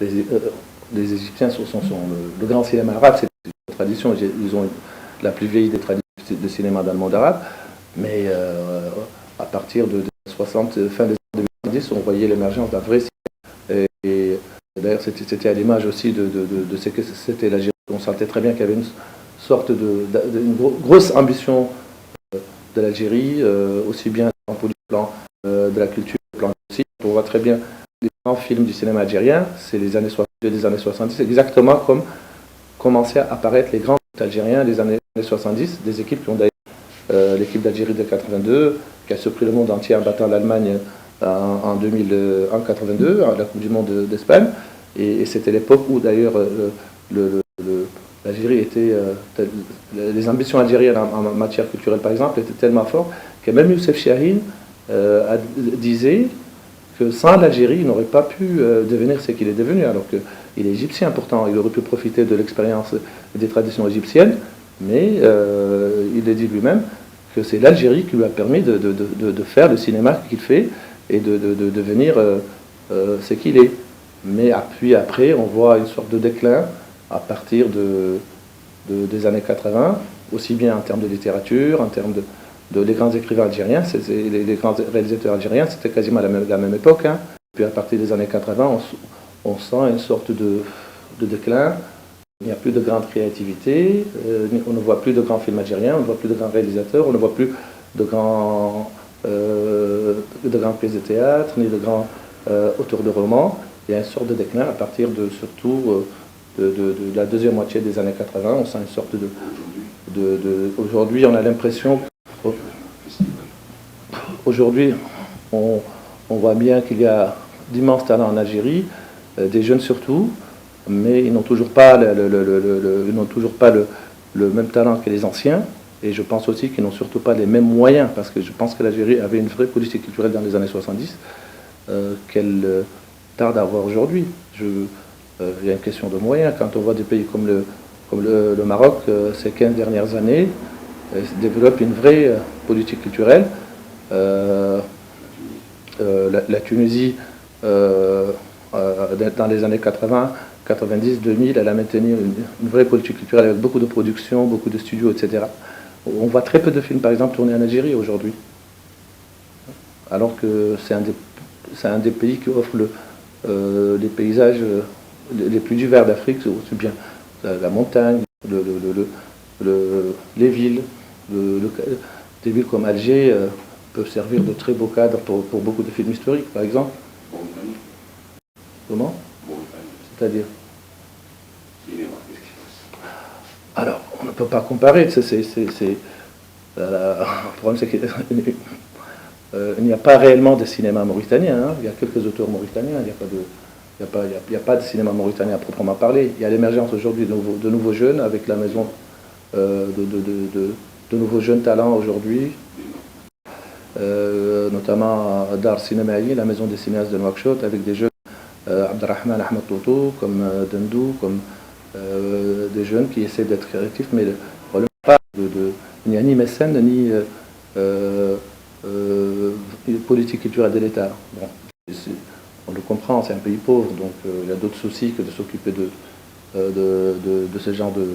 les Égyptiens sont le grand cinéma arabe, c'est une tradition, ils ont la plus vieille des traditions de cinéma dans le monde arabe, mais à partir de 60, fin des années 70, on voyait l'émergence d'un vrai cinéma. Et d'ailleurs, c'était à l'image aussi de ce que c'était l'Algérie. On sentait très bien qu'il y avait une sorte une grosse ambition de l'Algérie, aussi bien pour le plan de la culture, le plan aussi. On voit très bien les grands films du cinéma algérien, c'est les années 60, des années 70, exactement comme commençaient à apparaître les grands films algériens des années 70, des équipes qui ont d'ailleurs l'équipe d'Algérie de 82, qui a surpris le monde entier en battant l'Allemagne en 82, à la Coupe du Monde d'Espagne. Et c'était l'époque où d'ailleurs l'Algérie était. Les ambitions algériennes en matière culturelle, par exemple, étaient tellement fortes que même Youssef Chahine disait que sans l'Algérie, il n'aurait pas pu devenir ce qu'il est devenu, alors qu'il est égyptien pourtant, il aurait pu profiter de l'expérience des traditions égyptiennes, mais il a dit lui-même que c'est l'Algérie qui lui a permis de faire le cinéma qu'il fait et de devenir ce qu'il est. Mais puis après, on voit une sorte de déclin à partir des années 80, aussi bien en termes de littérature, en termes les grands écrivains algériens, les grands réalisateurs algériens, c'était quasiment la même époque. Hein. Puis à partir des années 80, on sent une sorte de déclin. Il n'y a plus de grande créativité, on ne voit plus de grands films algériens, on ne voit plus de grands réalisateurs, on ne voit plus de grandes pièces de théâtre, ni de grands auteurs de romans. Il y a une sorte de déclin à partir surtout de la deuxième moitié des années 80. On sent une sorte aujourd'hui, on a l'impression. Aujourd'hui, on voit bien qu'il y a d'immenses talents en Algérie, des jeunes surtout, mais ils n'ont toujours pas le même talent que les anciens. Et je pense aussi qu'ils n'ont surtout pas les mêmes moyens, parce que je pense que l'Algérie avait une vraie politique culturelle dans les années 70 qu'elle tarde à avoir aujourd'hui. Il y a une question de moyens. Quand on voit des pays comme le Maroc, ces 15 dernières années, développe une vraie politique culturelle. La Tunisie, dans les années 80, 90, 2000, elle a maintenu une vraie politique culturelle avec beaucoup de productions, beaucoup de studios, etc. On voit très peu de films, par exemple, tournés en Algérie aujourd'hui. Alors que c'est un des pays qui offre les paysages les plus divers d'Afrique, aussi bien la montagne, les villes. Des villes comme Alger peuvent servir de très beaux cadres pour beaucoup de films historiques, par exemple. Comment? C'est-à-dire? Alors, on ne peut pas comparer. Le problème, c'est qu'il n'y a pas réellement de cinéma mauritanien. Hein. Il y a quelques auteurs mauritaniens. Il n'y a pas de cinéma mauritanien à proprement parler. Il y a l'émergence aujourd'hui de nouveaux jeunes avec la maison de nouveaux jeunes talents aujourd'hui, notamment à Dar Cinemaï, la maison des cinéastes de Nouakchott, avec des jeunes Abdelrahman Ahmed Toto, comme Dendou, comme des jeunes qui essaient d'être créatifs, mais le problème n'est pas il n'y a ni mécène, ni politique culturelle de l'État. Bon, on le comprend, c'est un pays pauvre, donc il y a d'autres soucis que de s'occuper de ce genre de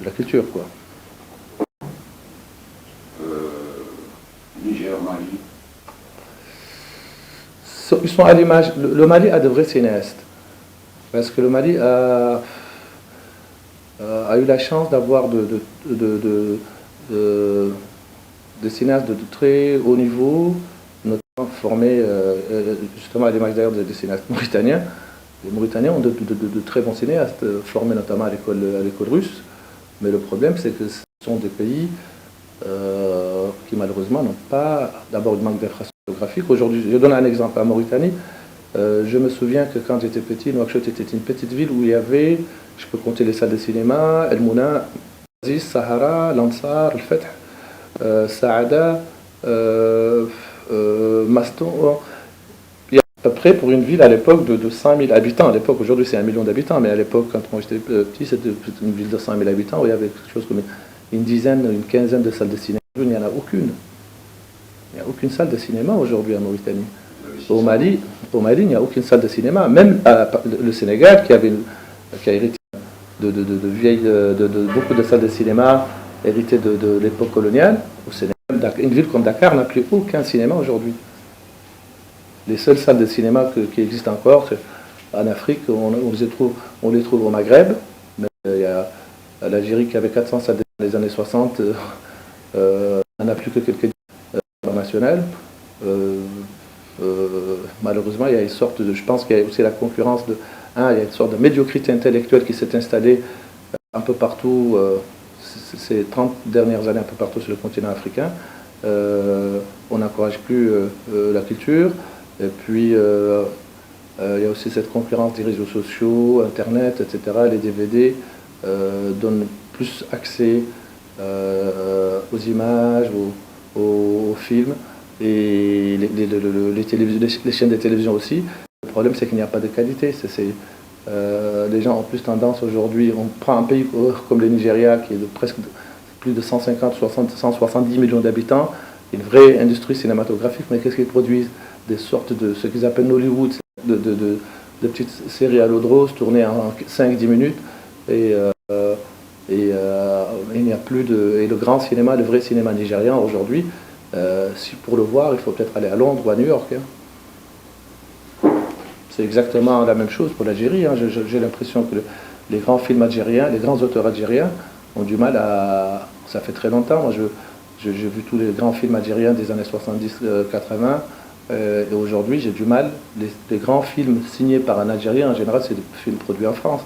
la culture, quoi. Niger, Mali. Ils sont à l'image. Le Mali a de vrais cinéastes. Parce que le Mali a eu la chance d'avoir des cinéastes de très haut niveau, notamment formés justement à l'image d'ailleurs des cinéastes mauritaniens. Les Mauritaniens ont de très bons cinéastes, formés notamment à l'école russe. Mais le problème, c'est que ce sont des pays qui malheureusement n'ont pas d'abord une manque d'infrastructures géographiques. Aujourd'hui, je donne un exemple à Mauritanie. Je me souviens que quand j'étais petit, Nouakchott était une petite ville où il y avait, je peux compter les salles de cinéma, El Mouna, Aziz, Sahara, Lansar, El Feth, Saada, Maston. Il y a à peu près pour une ville à l'époque de 100 000 habitants. À l'époque, aujourd'hui c'est 1 million d'habitants, mais à l'époque, quand moi j'étais petit, c'était une ville de 100 000 habitants où il y avait quelque chose comme une dizaine, une quinzaine de salles de cinéma. Il n'y en a aucune. Il n'y a aucune salle de cinéma aujourd'hui en Mauritanie. Au Mali, au Mali, il n'y a aucune salle de cinéma. Même le Sénégal, qui a hérité de beaucoup de salles de cinéma héritées de l'époque coloniale, au Sénégal, une ville comme Dakar n'a plus aucun cinéma aujourd'hui. Les seules salles de cinéma qui existent encore, en Afrique, on les trouve au Maghreb. Mais il y a l'Algérie qui avait 400 salles dans les années 60, on n'a plus que quelques internationales. Malheureusement, il y a une sorte de, je pense qu'il y a aussi la concurrence il y a une sorte de médiocrité intellectuelle qui s'est installée un peu partout, ces 30 dernières années, un peu partout sur le continent africain. On n'encourage plus la culture. Et puis, il y a aussi cette concurrence des réseaux sociaux, Internet, etc. Les DVD donnent plus accès aux images, aux films, et les chaînes de télévision aussi. Le problème, c'est qu'il n'y a pas de qualité. Les gens ont plus tendance aujourd'hui, on prend un pays comme le Nigeria, qui est de presque plus de 170 millions d'habitants, une vraie industrie cinématographique, mais qu'est-ce qu'ils produisent? Des sortes de ce qu'ils appellent Hollywood, de petites séries à l'eau de rose tournées en 5-10 minutes, et il n'y a plus et le grand cinéma, le vrai cinéma nigérian aujourd'hui, si pour le voir, il faut peut-être aller à Londres ou à New York. C'est exactement la même chose pour l'Algérie. J'ai l'impression que les grands films algériens, les grands auteurs algériens ont du mal à... Ça fait très longtemps, moi j'ai vu tous les grands films algériens des années 70-80, et aujourd'hui j'ai du mal. Les grands films signés par un Algérien, en général, c'est des films produits en France.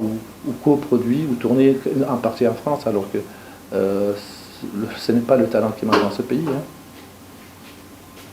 Ou coproduits, ou tournés en partie en France, alors que ce n'est pas le talent qui manque dans ce pays.